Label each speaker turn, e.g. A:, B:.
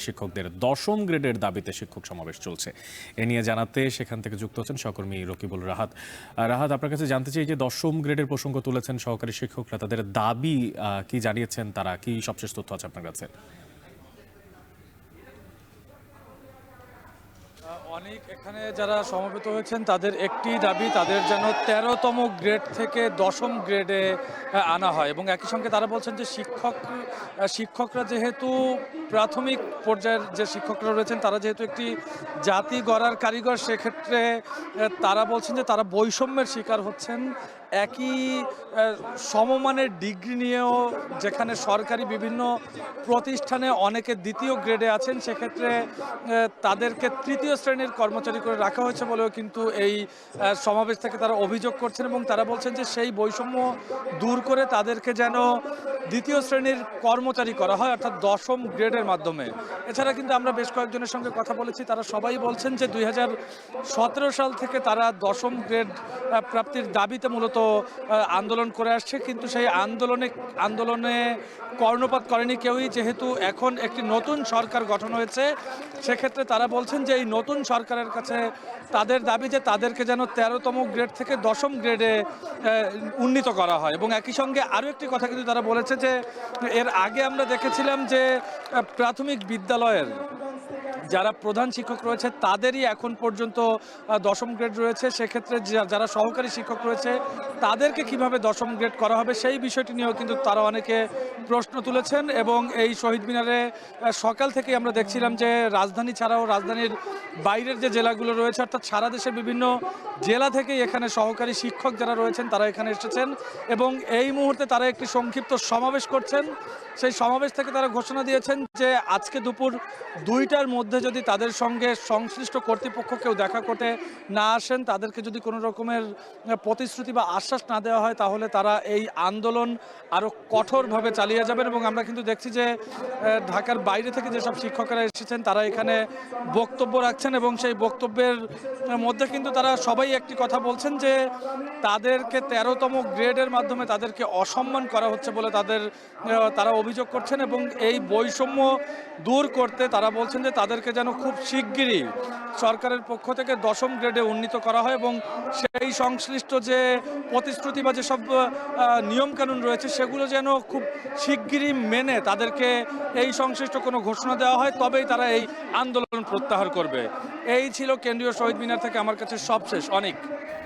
A: শিক্ষকদের 10ম গ্রেডের দাবিতে শিক্ষক সমাবেশ চলছে। এ নিয়ে জানাতে সেখান থেকে যুক্ত হচ্ছেন সহকর্মী রকিবুল রাহাত। রাহাত, আপনার কাছে জানতে চাই যে 10ম গ্রেডের প্রসঙ্গ তুলেছেন সহকারী শিক্ষকরা, তাদের দাবি কি জানিয়েছেন, তারা কি সবশেষ তথ্য আছে আপনার কাছে?
B: অনেক এখানে যারা সমবেত হয়েছেন তাদের একটি দাবি, তাদের যেন 13তম গ্রেড থেকে 10ম গ্রেডে আনা হয়। এবং একই সঙ্গে তারা বলছেন যে শিক্ষকরা যেহেতু প্রাথমিক পর্যায়ের যে শিক্ষকরা রয়েছেন তারা যেহেতু একটি জাতি গড়ার কারিগর, সেক্ষেত্রে তারা বলছেন যে তারা বৈষম্যের শিকার হচ্ছেন। একই সমমানের ডিগ্রি নিয়েও যেখানে সরকারি বিভিন্ন প্রতিষ্ঠানে অনেকে দ্বিতীয় গ্রেডে আছেন, সেক্ষেত্রে তাদেরকে তৃতীয় শ্রেণীর কর্মচারী করে রাখা হয়েছে বলেও কিন্তু এই সমাবেশ থেকে তারা অভিযোগ করছেন। এবং তারা বলছেন যে সেই বৈষম্য দূর করে তাদেরকে যেন দ্বিতীয় শ্রেণীর কর্মচারী করা হয়, অর্থাৎ 10ম গ্রেডের মাধ্যমে। এছাড়া কিন্তু আমরা বেশ কয়েকজনের সঙ্গে কথা বলেছি, তারা সবাই বলছেন যে 2017 সাল থেকে তারা 10ম গ্রেড প্রাপ্তির দাবিতে মূলত আন্দোলন করে আসছে, কিন্তু সেই আন্দোলনে কর্ণপাত করেনি কেউই। যেহেতু এখন একটি নতুন সরকার গঠন হয়েছে, সেক্ষেত্রে তারা বলছেন যে এই নতুন সরকারের কাছে তাদের দাবি যে তাদেরকে যেন 13তম গ্রেড থেকে 10ম গ্রেডে উন্নীত করা হয়। এবং একই সঙ্গে আরও একটি কথা কিন্তু তারা বলেছে যে এর আগে আমরা দেখেছিলাম যে প্রাথমিক বিদ্যালয়ের যারা প্রধান শিক্ষক রয়েছে তাদেরই এখন পর্যন্ত 10ম গ্রেড রয়েছে, সেক্ষেত্রে যারা সহকারী শিক্ষক রয়েছে তাদেরকে কিভাবে 10ম গ্রেড করা হবে সেই বিষয়টি নিয়েও কিন্তু তারা অনেকে প্রশ্ন তুলেছেন। এবং এই শহীদ মিনারে সকাল থেকেই আমরা দেখছিলাম যে রাজধানী ছাড়াও রাজধানীর বাইরের যে জেলাগুলো রয়েছে, অর্থাৎ সারা দেশের বিভিন্ন জেলা থেকেই এখানে সহকারী শিক্ষক যারা রয়েছেন তারা এখানে এসেছেন এবং এই মুহূর্তে তারা একটি সংক্ষিপ্ত সমাবেশ করছেন। সেই সমাবেশ থেকে তারা ঘোষণা দিয়েছেন যে আজকে দুপুর 2টার মধ্যে যদি তাদের সঙ্গে সংশ্লিষ্ট কর্তৃপক্ষ কেউ দেখা করতে না আসেন, তাদেরকে যদি কোনো রকমের প্রতিশ্রুতি বা আশ্বাস না দেওয়া হয়, তাহলে তারা এই আন্দোলন আরও কঠোরভাবে চালিয়ে যাবেন। এবং আমরা কিন্তু দেখছি যে ঢাকার বাইরে থেকে যেসব শিক্ষকেরা এসেছেন তারা এখানে বক্তব্য রাখছেন এবং সেই বক্তব্যের মধ্যে কিন্তু তারা সবাই একটি কথা বলছেন যে তাদেরকে 13তম গ্রেডের মাধ্যমে তাদেরকে অসম্মান করা হচ্ছে বলে তারা অভিযোগ করছেন। এবং এই বৈষম্য দূর করতে তারা বলছেন যে তাদেরকে যেন খুব শিগগিরই সরকারের পক্ষ থেকে 10ম গ্রেডে উন্নীত করা হয় এবং সেই সংশ্লিষ্ট যে প্রতিশ্রুতি বা যেসব নিয়মকানুন রয়েছে সেগুলো যেন খুব শিগগিরই মেনে তাদেরকে এই সংশ্লিষ্ট কোনো ঘোষণা দেওয়া হয়, তবেই তারা এই আন্দোলন প্রত্যাহার করবে। এই ছিল কেন্দ্রীয় শহীদ মিনার থেকে আমার কাছে সবশেষ। অনেক